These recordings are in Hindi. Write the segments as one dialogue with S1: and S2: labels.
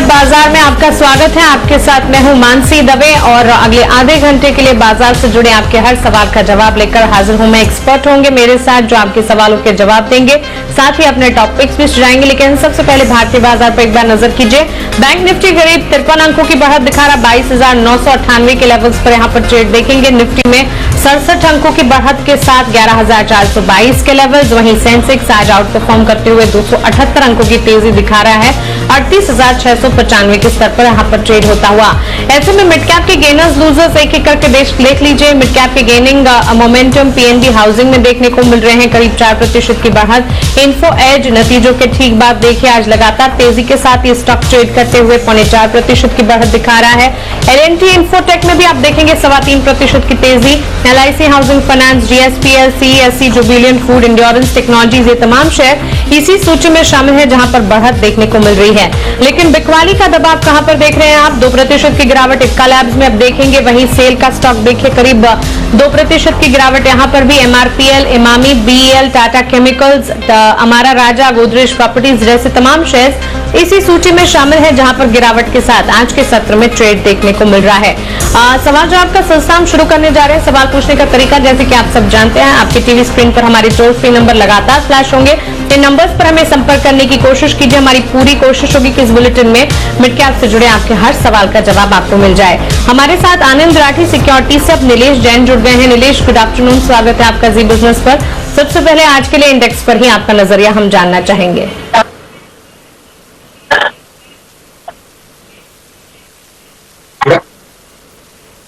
S1: बाजार में आपका स्वागत है। आपके साथ मैं हूं मानसी दवे और अगले आधे घंटे के लिए बाजार से जुड़े आपके हर सवाल का जवाब लेकर हाजिर हूं। मैं एक्सपर्ट होंगे मेरे साथ जो आपके सवालों के जवाब देंगे, साथ ही अपने टॉपिक्स भी जाएंगे। लेकिन सबसे पहले भारतीय बाजार पर एक बार नजर कीजिए। बैंक निफ्टी करीब 53 अंकों की बढ़त दिखा रहा, 22,998 के लेवल्स पर यहाँ पर ट्रेड देखेंगे। निफ्टी में 67 अंकों की बढ़त के साथ 11,422 के लेवल्स। वहीं सेंसेक्स आज आउट परफॉर्म करते हुए 278 अंकों की तेजी दिखा रहा है, 38,695 के स्तर पर यहाँ पर ट्रेड होता हुआ। ऐसे में मिड कैप के गेनर्स लूजर्स एक एक करके देख लीजिए। मिड कैप के गेनिंग मोमेंटम पीएनबी हाउसिंग में देखने को मिल रहे हैं, करीब 4% की बढ़त। इन्फो एज नतीजों के ठीक बाद देखिए आज लगातार तेजी के साथ ये स्टॉक ट्रेड करते हुए 4.25% की बढ़त दिखा रहा है। एलएनटी इन्फोटेक में भी आप देखेंगे 3.25% की तेजी। LIC housing finance, GSPL, CSC, Jubilant food, endurance technologies, ये तमाम शेयर इसी सूची में शामिल है जहां पर बढ़त देखने को मिल रही है। लेकिन बिकवाली का दबाव कहां पर देख रहे हैं आप? 2% की गिरावट इक्का लैब्स में अब देखेंगे। वहीं सेल का स्टॉक देखिए करीब 2% की गिरावट यहां पर भी। MRPL, Emami, BEL, Tata chemicals, Amara Raja, Godrej properties जैसे तमाम शेयर्स इसी सूची में शामिल है जहां पर गिरावट के साथ आज के सत्र में ट्रेड देखने को मिल रहा है। सवाल जवाब का सिलसिला हम शुरू करने जा रहे हैं। सवाल पूछने का तरीका जैसे कि आप सब जानते हैं, आपके टीवी स्क्रीन पर हमारे टोल फ्री नंबर लगातार फ्लैश होंगे। इन नंबर्स पर हमें संपर्क करने की कोशिश कीजिए। हमारी पूरी कोशिश होगी कि इस बुलेटिन में मिड कैप से जुड़े आपके हर सवाल का जवाब आपको मिल जाए। हमारे साथ आनंद राठी सिक्योरिटी से अब नीलेश जैन जुड़ गए हैं। नीलेश, गुड आफ्टरनून, स्वागत है आपका जी बिजनेस पर। सबसे पहले आज के लिए इंडेक्स पर ही आपका नजरिया हम जानना चाहेंगे।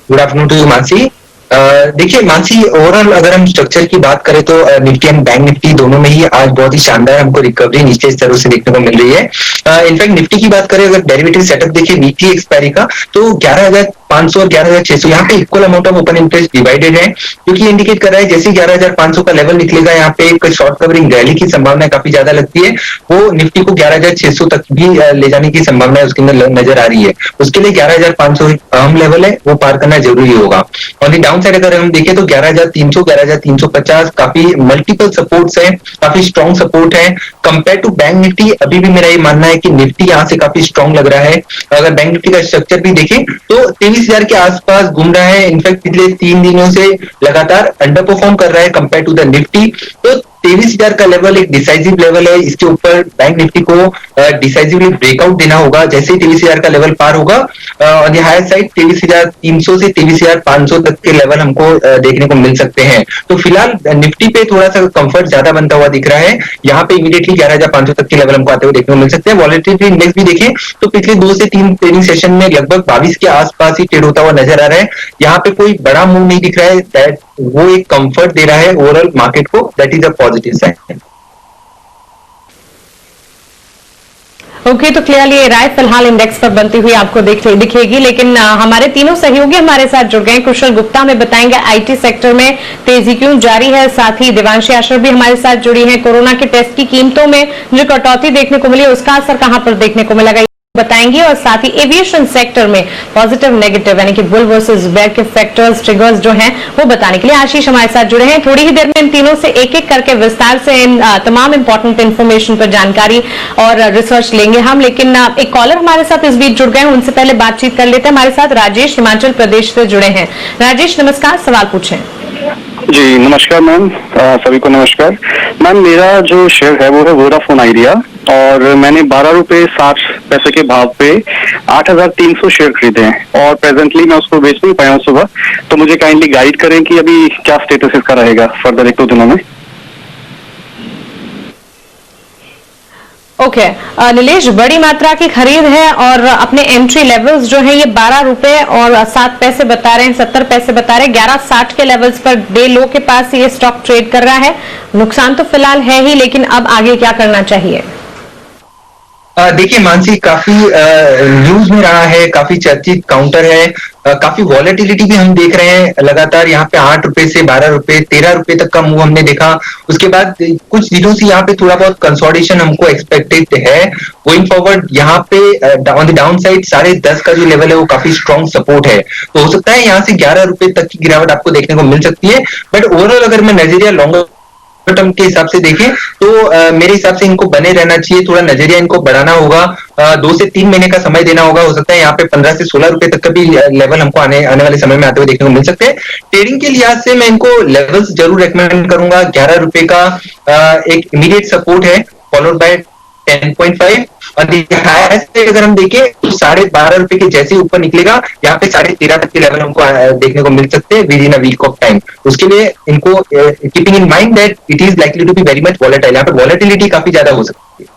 S2: Good afternoon to you Mansi. देखिए मानसी, ओवरऑल अगर हम स्ट्रक्चर की बात करें तो निफ्टी एंड बैंक निफ्टी दोनों में ही आज बहुत ही शानदार हमको रिकवरी निचले स्तरों से देखने को मिल रही है। इनफैक्ट निफ्टी की बात करें, अगर डेरिवेटिव सेटअप देखिए वीकली एक्सपायरी का, तो 11,500 और 11,600 यहाँ पे equal amount of open interest divided है, क्योंकि इंडिकेट कर रहा है जैसे 11,500 का लेवल निकलेगा यहाँ पे एक शॉर्ट कवरिंग रैली की संभावना काफी ज्यादा लगती है। वो निफ्टी को 11,600 तक भी ले जाने की संभावना उसके अंदर नजर आ रही है। उसके लिए 11,500 अहम लेवल है, वो पार करना जरूरी होगा। और डाउन साइड अगर हम देखें तो 11,300, 11,350 काफी मल्टीपल सपोर्ट्स हैं, काफी स्ट्रॉन्ग सपोर्ट है कंपेयर टू बैंक निफ्टी। अभी भी मेरा ये मानना है कि निफ्टी यहाँ से काफी स्ट्रॉन्ग लग रहा है। अगर बैंक निफ्टी का स्ट्रक्चर भी देखें तो 23,000 के आसपास घूम रहा है। इनफैक्ट पिछले 3 दिनों से लगातार अंडर परफॉर्म कर रहा है कंपेयर टू द निफ्टी। तो 23,000 का लेवल एक डिसाइसिव लेवल है, इसके ऊपर बैंक निफ्टी को डिसाइसिवली ब्रेकआउट देना होगा। जैसे ही 23,000 का लेवल पार होगा ऑन द हायर साइड 23,300 से 23,500 तक के लेवल हमको देखने को मिल सकते हैं। तो फिलहाल निफ्टी पे थोड़ा सा कंफर्ट ज्यादा बनता हुआ दिख रहा है। यहाँ पे इमीडिएटली 11,500 तक के लेवल हमको आते हुए देखने को मिल सकते हैं। वॉलेटिलिटी इंडेक्स भी देखें तो पिछले 2 से 3 ट्रेडिंग सेशन में लगभग 22 के आसपास ही ट्रेड होता हुआ नजर आ रहा है। यहाँ पे कोई बड़ा मूव नहीं दिख रहा है, दैट वो एक कंफर्ट दे रहा है ओवरऑल मार्केट को, that is a positive sign.
S1: Okay, तो क्लियरली ये राय फिलहाल इंडेक्स पर बनती हुई आपको दिखेगी। लेकिन हमारे तीनों सहयोगी हमारे साथ जुड़ गए हैं। कुशल गुप्ता हमें बताएंगे आईटी सेक्टर में तेजी क्यों जारी है, साथ ही देवांशी आश्रफ भी हमारे साथ जुड़ी है। कोरोना के टेस्ट की कीमतों में जो कटौती देखने को मिली उसका असर कहां पर देखने को मिलेगा बताएंगे। और साथ ही एविएशन सेक्टर में पॉजिटिव नेगेटिव यानी कि बुल वर्सेस बेयर के फैक्टर्स ट्रिगर्स जो हैं वो बताने के लिए आशीष हमारे साथ जुड़े हैं। थोड़ी ही देर में इन तीनों से एक एक करके विस्तार से तमाम इंपॉर्टेंट इंफॉर्मेशन पर जानकारी और रिसर्च लेंगे हम। लेकिन एक कॉलर हमारे साथ इस बीच जुड़ गए हैं, उनसे पहले बातचीत कर लेते हैं। हमारे साथ राजेश हिमाचल प्रदेश से जुड़े हैं। राजेश नमस्कार, सवाल पूछें।
S3: जी नमस्कार मैम, सभी को नमस्कार मैम। मेरा जो शेयर है वो है वोडाफोन आइडिया और मैंने 12 रुपए 60 पैसे के भाव पे 8,300 शेयर खरीदे हैं और प्रेजेंटली मैं उसको बेच नहीं पाया हूँ सुबह। तो मुझे काइंडली गाइड करें कि अभी क्या स्टेटस इसका रहेगा फर्दर 1-2 दिनों में।
S1: ओके, नीलेश, बड़ी मात्रा की खरीद है और अपने एंट्री लेवल्स जो है ये 12 रुपए और 7 पैसे बता रहे हैं, 70 पैसे बता रहे हैं। 11.60 के लेवल्स पर डे लो के पास ये स्टॉक ट्रेड कर रहा है। नुकसान तो फिलहाल है ही, लेकिन अब आगे क्या करना चाहिए?
S2: देखिए मानसी, काफी न्यूज में रहा है, काफी चर्चित काउंटर है, काफी वॉलेटिलिटी भी हम देख रहे हैं लगातार। यहाँ पे 8 रुपए से 12 रुपए 13 रुपए तक का मूव हमने देखा। उसके बाद कुछ दिनों से यहाँ पे थोड़ा बहुत कंसोलिडेशन हमको एक्सपेक्टेड है। गोइंग फॉरवर्ड यहाँ पे ऑन द डाउन साइड 10.5 का जो लेवल है वो काफी स्ट्रॉन्ग सपोर्ट है। तो हो सकता है यहाँ से 11 रुपए तक की गिरावट आपको देखने को मिल सकती है। बट ओवरऑल अगर मैं नजरिया लॉन्गर टर्म के हिसाब से देखें तो मेरे हिसाब से इनको बने रहना चाहिए, थोड़ा नजरिया इनको बढ़ाना होगा, 2 से 3 महीने का समय देना होगा। हो सकता है यहाँ पे 15 से 16 रुपए तक का भी लेवल हमको आने वाले समय में आते हुए देखने को मिल सकते हैं। ट्रेडिंग के लिहाज से मैं इनको लेवल्स जरूर रेकमेंड करूंगा। 11 रुपए का एक इमीडिएट सपोर्ट है, फॉलोड बाय 10.5, और से अगर हम देखें तो 12.5 रुपए के जैसे ऊपर निकलेगा, यहाँ पे 13.5 तक के लेवल हमको देखने को मिल सकते हैं within a week of time. उसके लिए इनको keeping in mind that it is likely to be very much volatile, यहाँ पे वॉलेटिलिटी काफी ज्यादा हो सकती है।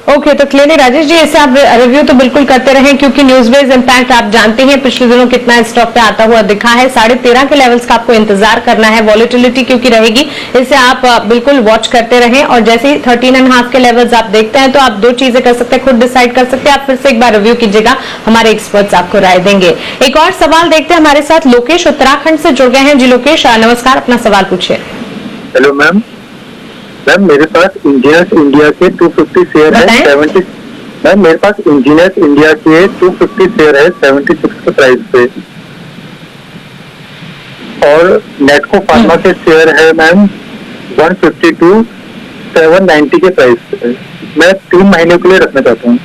S1: ओके, तो क्लियरली राजेश जी, इसे आप रिव्यू तो बिल्कुल करते रहे, क्योंकि न्यूज बेस्ड इंपैक्ट आप जानते हैं पिछले दिनों कितना स्टॉक पे आता हुआ दिखा है। 13.5 के लेवल्स का आपको इंतजार करना है, वॉलेटिलिटी क्योंकि रहेगी, इसे आप बिल्कुल वॉच करते रहें। और जैसे ही 13.5 के लेवल्स आप देखते हैं तो आप 2 चीजें कर सकते हैं, खुद डिसाइड कर सकते हैं। आप फिर से एक बार रिव्यू कीजिएगा, हमारे एक्सपर्ट्स आपको राय देंगे। एक और सवाल देखते हैं, हमारे साथ लोकेश उत्तराखंड से जुड़ गए हैं। जी लोकेश, नमस्कार, अपना सवाल पूछिए।
S4: हेलो मैम, मेरे पास इंजीनियर्स इंडिया के 250 शेयर है 70। मैम मेरे पास इंजीनियर्स इंडिया के 250 शेयर है 76 के प्राइस पे, और नेटको फार्मा के शेयर है मैम 152 790 के प्राइस पे। मैं 3 महीने के लिए रखना चाहता हूँ।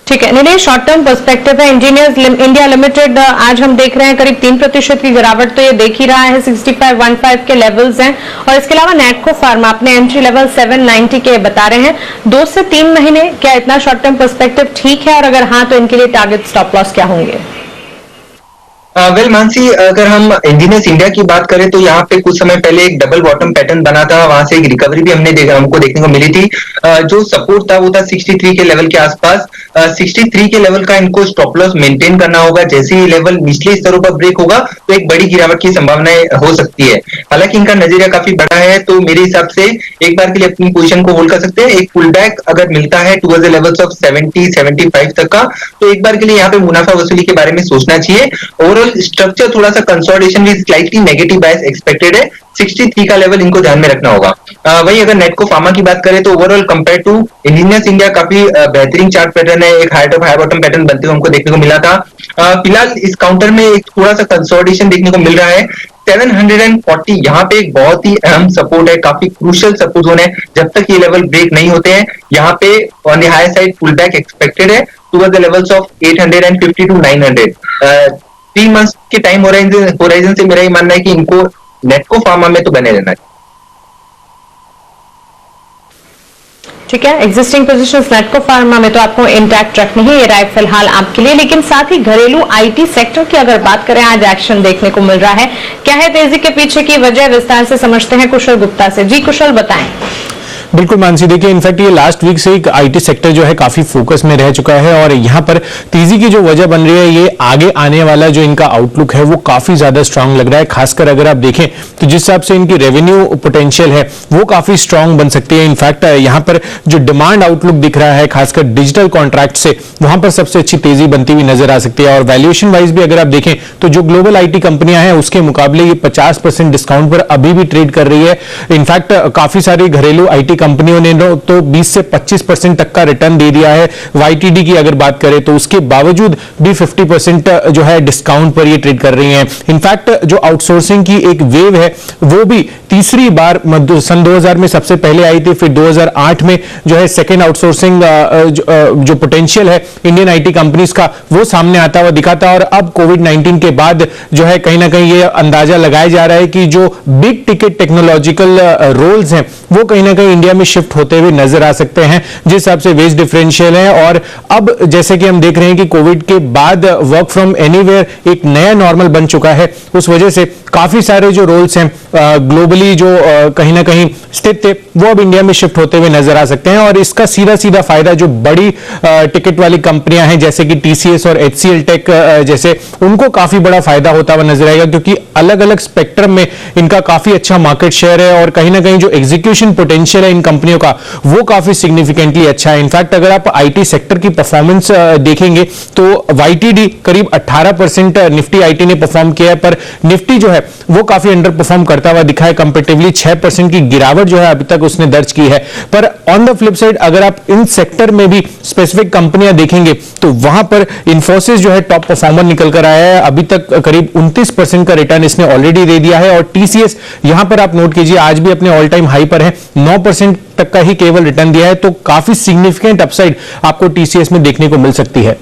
S1: ठीक है नीलेश, शॉर्ट टर्म पर्सपेक्टिव है। इंजीनियर्स इंडिया लिमिटेड आज हम देख रहे हैं करीब 3% की गिरावट तो ये देख ही रहा है, 6515 के लेवल्स हैं। और इसके अलावा नेटको फार्मा अपने एंट्री लेवल 790 के बता रहे हैं। 2 से 3 महीने क्या इतना शॉर्ट टर्म पर्सपेक्टिव ठीक है, और अगर हाँ तो इनके लिए टारगेट स्टॉप लॉस क्या होंगे?
S2: वेल मानसी, अगर हम इंजीनियर्स इंडिया की बात करें तो यहाँ पे कुछ समय पहले एक डबल बॉटम पैटर्न बना था, वहां से एक रिकवरी भी हमको देखने को मिली थी। जो सपोर्ट था वो था 63 के लेवल के आसपास। 63 के लेवल का इनको स्टॉप लॉस मेंटेन करना होगा। जैसे ही लेवल निचले स्तरों पर ब्रेक होगा तो एक बड़ी गिरावट की संभावनाएं हो सकती है। हालांकि इनका नजरिया काफी बड़ा है, तो मेरे हिसाब से एक बार के लिए अपनी पोजीशन को होल्ड कर सकते हैं। एक पुल बैक अगर मिलता है टुवर्ड्स द लेवल्स ऑफ 70-75 तक का, तो एक बार के लिए यहाँ पे मुनाफा वसूली के बारे में सोचना चाहिए। ओवरऑल स्ट्रक्चर थोड़ा सा consolidation with slightly negative bias expected है। 63 का लेवल इनको ध्यान में रखना होगा। वही अगर नेटको फार्मा की बात करें तो overall compare to Engineers India काफी बेहतरीन चार्ट पैटर्न है। एक high top high bottom pattern बनते हुए हमको देखने को मिला था। फिलहाल इस काउंटर में एक थोड़ा सा कंसोलिडेशन देखने को मिल रहा है। 740 यहाँ पे एक बहुत ही अहम सपोर्ट है, काफी क्रूशियल सपोर्ट जोन है। जब तक ये लेवल ब्रेक नहीं होते हैं, यहाँ पे on the high side pull back expected है towards the levels of 850 to 900। 3 months के टाइम होराइजन से मेरा ये मानना है कि इनको नेटको फार्मा में तो बने रहना है।
S1: ठीक है, एग्जिस्टिंग पोजीशंस नेटको फार्मा में तो आपको इंटैक्ट रखनी है, ये राय फिलहाल आपके लिए। लेकिन साथ ही घरेलू आईटी सेक्टर की अगर बात करें, आज एक्शन देखने को मिल रहा है। क्या है तेजी के पीछे की वजह, विस्तार से समझते हैं कुशल गुप्ता से। जी कुशल, बताएं।
S5: बिल्कुल मानसी, देखिए इनफैक्ट ये लास्ट वीक से एक आईटी सेक्टर जो है काफी फोकस में रह चुका है, और यहाँ पर तेजी की जो वजह बन रही है, ये आगे आने वाला जो इनका आउटलुक है वो काफी ज्यादा स्ट्रांग लग रहा है। खासकर अगर आप देखें तो जिस हिसाब से इनकी रेवेन्यू पोटेंशियल है वो काफी स्ट्रांग बन सकती है। इनफैक्ट यहाँ पर जो डिमांड आउटलुक दिख रहा है, खासकर डिजिटल कॉन्ट्रैक्ट से, वहां पर सबसे अच्छी तेजी बनती हुई नजर आ सकती है। और वैल्यूएशन वाइज भी अगर आप देखें तो जो ग्लोबल आईटी कंपनियां हैं उसके मुकाबले ये 50% डिस्काउंट पर अभी भी ट्रेड कर रही है। इनफैक्ट काफी सारी घरेलू आईटी कंपनियों ने तो 20 से 25% तक का रिटर्न दे दिया है। वाईटीडी की अगर बात करें तो उसके बावजूद भी 50% जो है डिस्काउंट पर ये ट्रेड कर रही हैं। इनफैक्ट जो आउटसोर्सिंग की एक वेव है वो भी तीसरी बार सन 2000 में सबसे पहले आई थी, फिर 2008 में जो है सेकेंड आउटसोर्सिंग जो पोटेंशियल है इंडियन आईटी कंपनीज का वो सामने आता हुआ दिखा था। और अब कोविड-19 के बाद जो है कहीं ना कहीं ये अंदाजा लगाया जा रहा है कि जो बिग टिकट टेक्नोलॉजिकल रोल्स हैं वो कहीं ना कहीं इंडिया में शिफ्ट होते हुए नजर आ सकते हैं, जिस हिसाब से वेज डिफरेंशियल है। और अब जैसे कि हम देख रहे हैं कि कोविड के बाद वर्क फ्रॉम एनीवेयर एक नया नॉर्मल बन चुका है, उस वजह से काफी सारे जो रोल्स हैं ग्लोबली जो कहीं ना कहीं स्थित थे वो अब इंडिया में शिफ्ट होते हुए नजर आ सकते हैं। और इसका सीधा सीधा फायदा जो बड़ी टिकट वाली कंपनियां हैं जैसे कि टीसीएस और एचसीएल टेक जैसे, उनको काफी बड़ा फायदा होता हुआ नजर आएगा, क्योंकि अलग अलग स्पेक्ट्रम में इनका काफी अच्छा मार्केट शेयर है। और कहीं ना कहीं जो एग्जीक्यूशन पोटेंशियल है इन कंपनियों का वो काफी सिग्निफिकेंटली अच्छा है। इनफैक्ट अगर आप आईटी सेक्टर की परफॉर्मेंस देखेंगे तो वाईटीडी करीब 18% निफ्टी आईटी ने परफॉर्म किया है, पर निफ्टी जो है वो काफी अंडर परफॉर्म करता हुआ दिखा है। कंपेरेटिवली 6% की गिरावट जो है अभी तक उसने दर्ज की है। पर ऑन द फ्लिप साइड अगर आप इन सेक्टर में भी स्पेसिफिक कंपनियां देखेंगे तो वहां पर इंफोसिस जो है टॉप परफॉर्मर निकल कर आया है। अभी तक करीब 29% का रिटर्न इसने ऑलरेडी दे दिया है। और टीसीएस यहां पर आप नोट कीजिए आज भी अपने ऑल टाइम हाई पर है, 9% तक का ही केवल रिटर्न दिया है। तो काफी सिग्निफिकेंट अपसाइड आपको टीसीएस में देखने को मिल सकती है।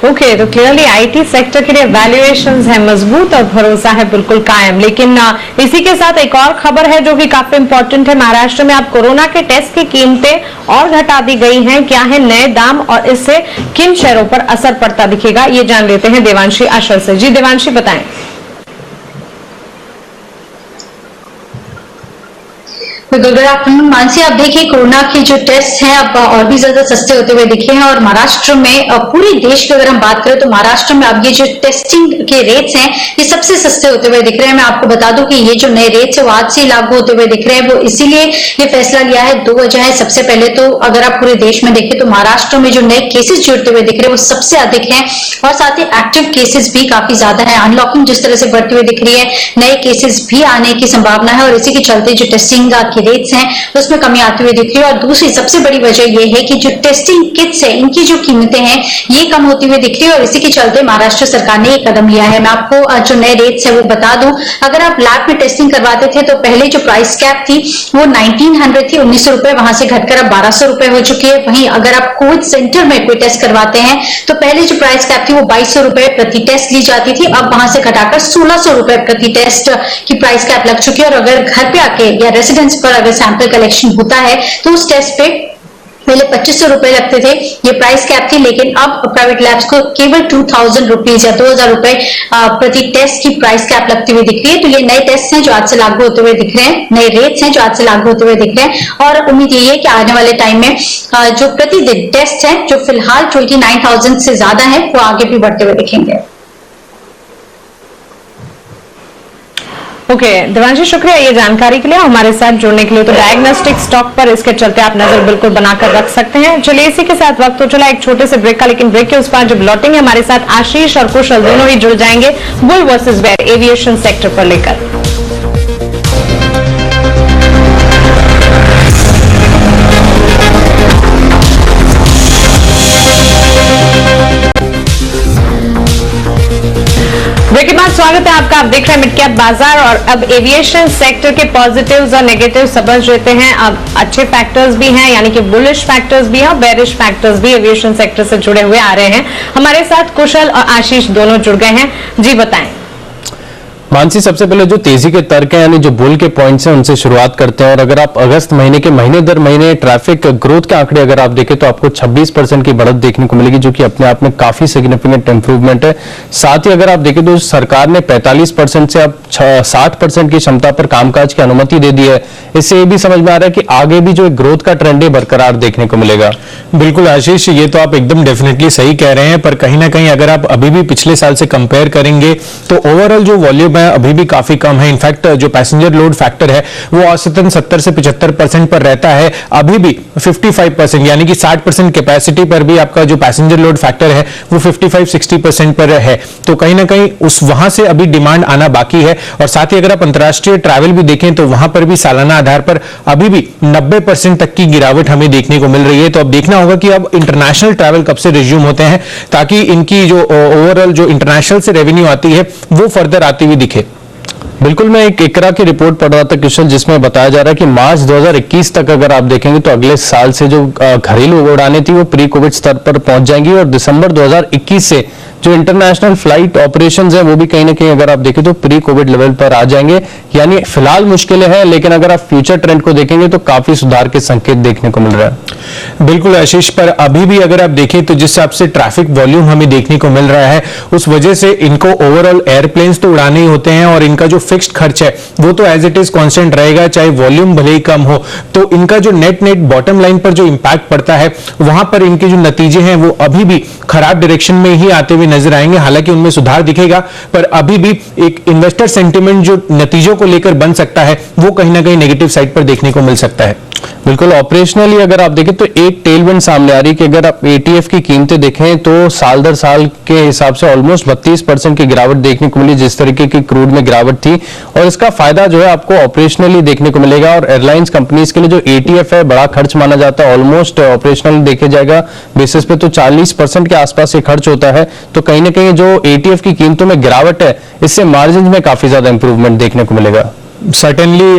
S1: ओके, तो क्लियरली आईटी सेक्टर के लिए वैल्यूएशंस है मजबूत और भरोसा है बिल्कुल कायम। लेकिन इसी के साथ एक और खबर है जो कि काफी इंपॉर्टेंट है। महाराष्ट्र में अब कोरोना के टेस्ट की कीमतें और घटा दी गई हैं। क्या है नए दाम और इससे किन शेयरों पर असर पड़ता दिखेगा, ये जान लेते हैं देवांशी आशर से। जी देवांशी बताएं।
S6: गुड आफ्टरनून मानसी, आप देखिए कोरोना के जो टेस्ट हैं अब और भी ज्यादा सस्ते होते हुए दिखे हैं। और महाराष्ट्र में पूरे देश की अगर हम बात करें तो महाराष्ट्र में अब ये जो टेस्टिंग के रेट्स हैं ये सबसे सस्ते होते हुए दिख रहे हैं। मैं आपको बता दूं कि ये जो नए रेट्स है वो आज से लागू होते हुए दिख रहे हैं। वो इसीलिए ये फैसला लिया है, दो वजह है। सबसे पहले तो अगर आप पूरे देश में देखें तो महाराष्ट्र में जो नए केसेस जुड़ते हुए दिख रहे हैं वो सबसे अधिक हैं और साथ ही एक्टिव केसेस भी काफी ज्यादा है। अनलॉकिंग जिस तरह से बढ़ती हुई दिख रही है, नए केसेस भी आने की संभावना है और इसी के चलते जो टेस्टिंग की रेट्स हैं उसमें कमी आती हुई दिख रही है। और दूसरी सबसे बड़ी वजह यह है कि जो टेस्टिंग किट्स है इनकी जो कीमतें हैं ये कम होती हुई दिख रही है और इसी के चलते महाराष्ट्र सरकार ने एक कदम लिया है। मैं आपको जो नए रेट्स है वो बता दूं, अगर आप लैब में टेस्टिंग करवाते थे तो पहले जो प्राइस कैप थी वो 1900 थी, 1900 रुपए, वहां से घटकर अब 1200 रुपए हो चुकी है। वहीं अगर आप कोविड सेंटर में कोई टेस्ट करवाते हैं तो पहले जो प्राइस कैप थी वो 2200 रुपए प्रति टेस्ट ली जाती थी, अब वहां से घटाकर 1600 रुपए प्रति टेस्ट की प्राइस कैप लग चुकी है। और अगर घर पे आके या रेसिडेंस पर अगर सैंपल कलेक्शन होता है तो उस टेस्ट पे पहले 2500 रुपए लगते थे, ये प्राइस कैप थी, लेकिन अब प्राइवेट लैब्स को केवल 2000 रुपीज या 2000 रुपए प्रति टेस्ट की प्राइस कैप लगती हुई दिख रही है। तो ये नए टेस्ट हैं जो आज से लागू होते हुए दिख रहे हैं, नए रेट्स हैं जो आज से लागू होते हुए दिख रहे हैं। और उम्मीद यही है कि आने वाले टाइम में जो प्रतिदिन टेस्ट है जो फिलहाल 29,000 से ज्यादा है वो आगे भी बढ़ते हुए दिखेंगे।
S1: ओके देवांशी, शुक्रिया ये जानकारी के लिए, हमारे साथ जुड़ने के लिए। तो डायग्नोस्टिक स्टॉक पर इसके चलते आप नजर बिल्कुल बनाकर रख सकते हैं। चलिए इसी के साथ वक्त तो चला एक छोटे से ब्रेक का, लेकिन ब्रेक के उस पार जब लौटेंगे हमारे साथ आशीष और कुशल दोनों ही जुड़ जाएंगे bull versus bear aviation sector पर लेकर। ब्रेक के बाद स्वागत है आपका। आप देख रहे हैं मिड कैप बाजार और अब एविएशन सेक्टर के पॉजिटिव्स और नेगेटिव समझ लेते हैं। अब अच्छे फैक्टर्स भी हैं, यानी कि बुलिश फैक्टर्स भी हैं और बेरिश फैक्टर्स भी एविएशन सेक्टर से जुड़े हुए आ रहे हैं। हमारे साथ कुशल और आशीष दोनों जुड़ गए हैं। जी बताएं
S5: मानसी, सबसे पहले जो तेजी के तर्क हैं यानी जो बुल के पॉइंट्स हैं उनसे शुरुआत करते हैं। और अगर आप अगस्त महीने के महीने दर महीने ट्रैफिक ग्रोथ के आंकड़े अगर आप देखें तो आपको 26% की बढ़त देखने को मिलेगी, जो कि अपने आप में काफी सिग्निफिकेंट इंप्रूवमेंट है। साथ ही अगर आप देखें तो सरकार ने 45% से अब 60% की क्षमता पर कामकाज की अनुमति दे दी है। इससे ये भी समझ में आ रहा है कि आगे भी जो ग्रोथ का ट्रेंड है बरकरार देखने को मिलेगा।
S7: बिल्कुल आशीष, ये तो आप एकदम डेफिनेटली सही कह रहे हैं, पर कहीं ना कहीं अगर आप अभी भी पिछले साल से कंपेयर करेंगे तो ओवरऑल जो वॉल्यूम है अभी भी काफी कम है। इनफैक्ट जो पैसेंजर लोड फैक्टर है वो औसतन 70 से 75% पर रहता है। अभी भी 55% यानी कि 60% कैपेसिटी पर भी आपका जो पैसेंजर लोड फैक्टर है वो 55-60% पर है। तो कहीं ना कहीं उस वहां से अभी डिमांड आना बाकी है। और साथ ही अगर आप अंतर्राष्ट्रीय ट्रैवल भी देखें तो वहां पर भी सालाना आधार पर अभी भी 90% तक की गिरावट हमें देखने को मिल रही है। तो अब देखना होगा कि अब इंटरनेशनल ट्रैवल कब से रिज्यूम होते हैं, ताकि इनकी जो ओवरऑल जो इंटरनेशनल से रेवेन्यू आती है वो फर्दर आती हुई दिखे।
S5: बिल्कुल, मैं एक इकरा की रिपोर्ट पढ़ रहा था कुशल, जिसमें बताया जा रहा है कि मार्च 2021 तक अगर आप देखेंगे तो अगले साल से जो घरेलू उड़ानें थी वो प्री कोविड स्तर पर पहुंच जाएंगी और दिसंबर 2021 से जो इंटरनेशनल फ्लाइट ऑपरेशंस हैं वो भी कहीं ना कहीं अगर आप देखें तो प्री कोविड लेवल पर आ जाएंगे। यानी फिलहाल मुश्किलें हैं, लेकिन अगर आप फ्यूचर ट्रेंड को देखेंगे तो काफी सुधार के संकेत देखने को मिल रहा है।
S7: बिल्कुल आशीष, पर अभी भी अगर आप देखें तो जिस हिसाब से ट्रैफिक वॉल्यूम हमें देखने को मिल रहा है उस वजह से इनको ओवरऑल एयरप्लेन्स तो उड़ाने ही होते हैं और इनका जो फिक्स्ड खर्च है वो तो एज इट इज कांस्टेंट रहेगा, चाहे वॉल्यूम भले ही कम हो। तो इनका जो नेट बॉटम लाइन पर जो इंपैक्ट पड़ता है वहां पर इनके जो नतीजे हैं वो अभी भी खराब डायरेक्शन में ही आते हुए
S5: नजर आएंगे। हालांकि उनमें सुधार दिखेगा, पर अभी भी एक इन्वेस्टर सेंटिमेंट जो नतीजों को लेकर बन सकता है वो कहीं ना कहीं नेगेटिव साइड पर देखने को मिल सकता है।
S8: बिल्कुल, ऑपरेशनली अगर आप देखें तो एक टेलविंड सामने आ रही है कि अगर आप एटीएफ की कीमतें देखें तो साल दर साल के हिसाब से ऑलमोस्ट 32% की गिरावट देखने को मिली, जिस तरीके की क्रूड में गिरावट थी, और इसका फायदा जो है आपको ऑपरेशनली देखने को मिलेगा। और एयरलाइंस कंपनीज के लिए जो एटीएफ है बड़ा खर्च माना जाता है, ऑलमोस्ट ऑपरेशनल देखे जाएगा बेसिस पे तो 40% के आसपास ये खर्च होता है। तो कहीं ना कहीं जो एटीएफ की कीमतों में गिरावट है इससे मार्जिन में काफी ज्यादा इंप्रूवमेंट देखने को मिलेगा।
S5: सर्टेनली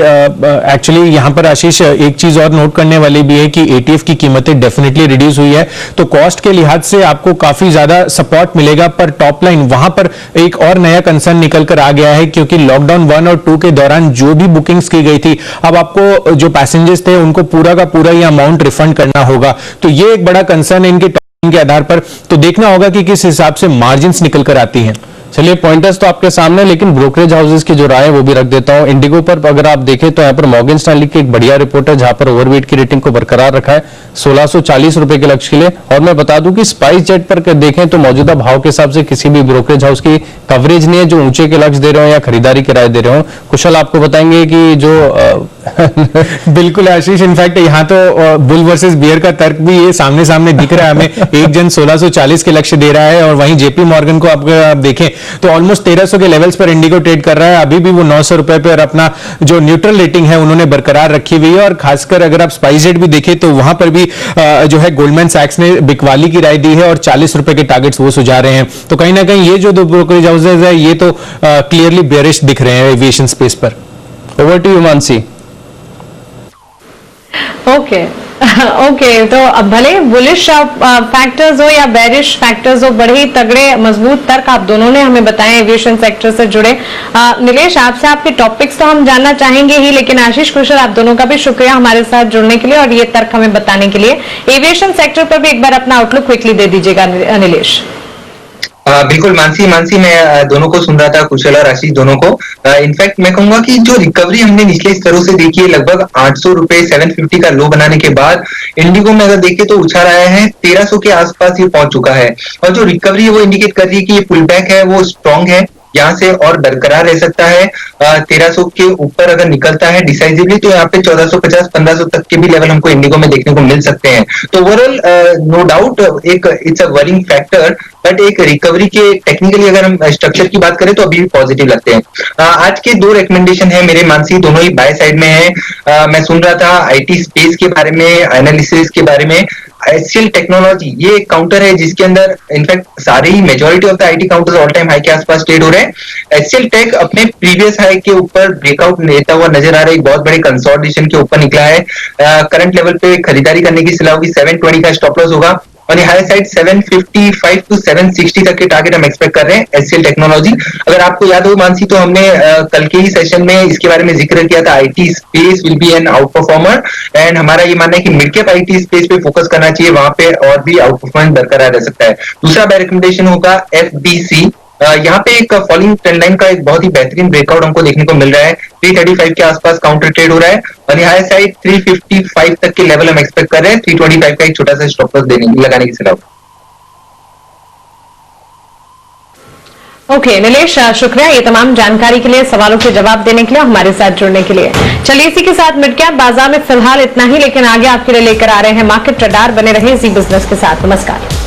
S5: एक्चुअली यहां पर आशीष एक चीज और नोट करने वाली भी है कि एटीएफ की कीमतें डेफिनेटली रिड्यूस हुई है, तो कॉस्ट के लिहाज से आपको काफी ज्यादा सपोर्ट मिलेगा। पर टॉप लाइन वहां पर एक और नया कंसर्न निकल कर आ गया है, क्योंकि लॉकडाउन 1 और 2 के दौरान जो भी बुकिंग्स की गई थी, अब आपको जो पैसेंजर्स थे उनको पूरा का पूरा ये अमाउंट रिफंड करना होगा। तो ये एक बड़ा कंसर्न है इनके टॉप लाइन के आधार पर। तो देखना होगा कि किस हिसाब से मार्जिन निकल कर आती है।
S8: चलिए, पॉइंटर्स तो आपके सामने, लेकिन ब्रोकरेज हाउसेस की जो राय है वो भी रख देता हूं। इंडिगो पर अगर आप देखें तो यहाँ पर मॉर्गन स्टैनली की एक बढ़िया रिपोर्ट है जहां पर ओवरवेट की रेटिंग को बरकरार रखा है 1640 रुपए के लक्ष्य के लिए। और मैं बता दूं कि स्पाइस जेट पर देखें तो मौजूदा भाव के हिसाब से किसी भी ब्रोकरेज हाउस की कवरेज नहीं है जो ऊंचे के लक्ष्य दे रहे हो या खरीदारी की राय दे रहे हो। कुशल आपको बताएंगे कि जो
S5: बिल्कुल आशीष, इनफैक्ट यहाँ तो बुल वर्सेस बियर का तर्क भी ये सामने सामने दिख रहा है हमें। एक जन 1640 के लक्ष्य दे रहा है और वहीं जेपी मॉर्गन को आप देखें तो ऑलमोस्ट 1300 के लेवल्स पर इंडिगो ट्रेड कर रहा है। अभी भी वो 900 रुपए पर अपना जो न्यूट्रल रेटिंग है उन्होंने बरकरार रखी हुई है। और खासकर अगर आप स्पाइस जेट भी देखें तो वहां पर भी जो है गोल्डमैन सैक्स ने बिकवाली की राय दी है और 40 रुपए के टारगेट्स वो सुझा रहे हैं। तो कहीं ना कहीं ये जो दो ब्रोकरेज हाउसेज है ये तो क्लियरली बेयरिश दिख रहे हैं एविएशन स्पेस पर।
S8: Over to you Mansi.
S1: Okay, तो अब भले बुलिश फैक्टर्स हो या बेरिश फैक्टर्स हो, बड़े ही तगड़े मजबूत तर्क आप दोनों ने हमें बताए एविएशन सेक्टर से जुड़े। नीलेश, आपसे आपके टॉपिक्स तो हम जानना चाहेंगे ही, लेकिन आशीष, कुशल, आप दोनों का भी शुक्रिया हमारे साथ जुड़ने के लिए और ये तर्क हमें बताने के लिए। एविएशन सेक्टर पर भी एक बार अपना आउटलुक क्विकली दे दीजिएगा नीलेश।
S2: बिल्कुल मानसी, मैं दोनों को सुन रहा था, कुशल और आशीष दोनों को। इनफैक्ट मैं कहूंगा कि जो रिकवरी हमने निचले स्तरों से देखी है, लगभग 800 रुपए 750 का लो बनाने के बाद इंडिगो में अगर देखें तो उछाल आया है 1300 के आसपास ये पहुंच चुका है। और जो रिकवरी है वो इंडिकेट कर रही है कि ये पुल बैक है वो स्ट्रॉन्ग है, यहाँ से और बरकरार रह सकता है। 1300 के ऊपर अगर निकलता है डिसाइसिवली तो यहाँ पे 1450-1500 तक के भी लेवल हमको इंडिगो में देखने को मिल सकते हैं। तो ओवरऑल नो डाउट एक it's a worrying factor, but एक रिकवरी के टेक्निकली अगर हम स्ट्रक्चर की बात करें तो अभी भी पॉजिटिव लगते हैं। आज के 2 रिकमेंडेशन है मेरे मानसी, दोनों ही बाय साइड में है। मैं सुन रहा था आईटी स्पेस के बारे में, एनालिसिस के बारे में। एचसीएल टेक्नोलॉजी ये एक काउंटर है जिसके अंदर इनफैक्ट सारे ही majority of the IT counters all time high के आसपास ट्रेड हो रहे हैं। एचसीएल टेक अपने प्रीवियस हाई के ऊपर ब्रेकआउट लेता हुआ नजर आ रहा है, एक बहुत बड़े कंसोलिडेशन के ऊपर निकला है। करंट लेवल पे खरीदारी करने की सलाह होगी, 720 का स्टॉप लॉस होगा और हाई साइड 755 टू 760 तक के टारगेट हम एक्सपेक्ट कर रहे हैं एचसीएल टेक्नोलॉजी। अगर आपको याद हो मानसी तो हमने कल के ही सेशन में इसके बारे में जिक्र किया था, IT space will be an outperformer and हमारा ये मानना है कि मिड कैप आईटी स्पेस पे फोकस करना चाहिए, वहां पे और भी आउट परफॉर्मेंस बरकरार रह सकता है। दूसरा बाय रिकमेंडेशन होगा एफबीसी। यहाँ पे एक फॉलिंग ट्रेंड लाइन का एक बहुत ही बेहतरीन ब्रेकआउट हमको देखने को मिल रहा है। 335 के आसपास काउंटर ट्रेड हो रहा है और हाई साइड 355 तक के लेवल हम एक्सपेक्ट कर रहे हैं। 325 का एक छोटा सा स्टॉप लॉस लगाने की सलाह।
S1: ओके नीलेश, शुक्रिया ये तमाम जानकारी के लिए, सवालों के जवाब देने के लिए, हमारे साथ जुड़ने के लिए। चलिए इसी के साथ मिड कैप बाजार में फिलहाल इतना ही, लेकिन आगे आपके लिए लेकर आ रहे हैं मार्केट रडार। बने रहे इसी बिजनेस के साथ। नमस्कार।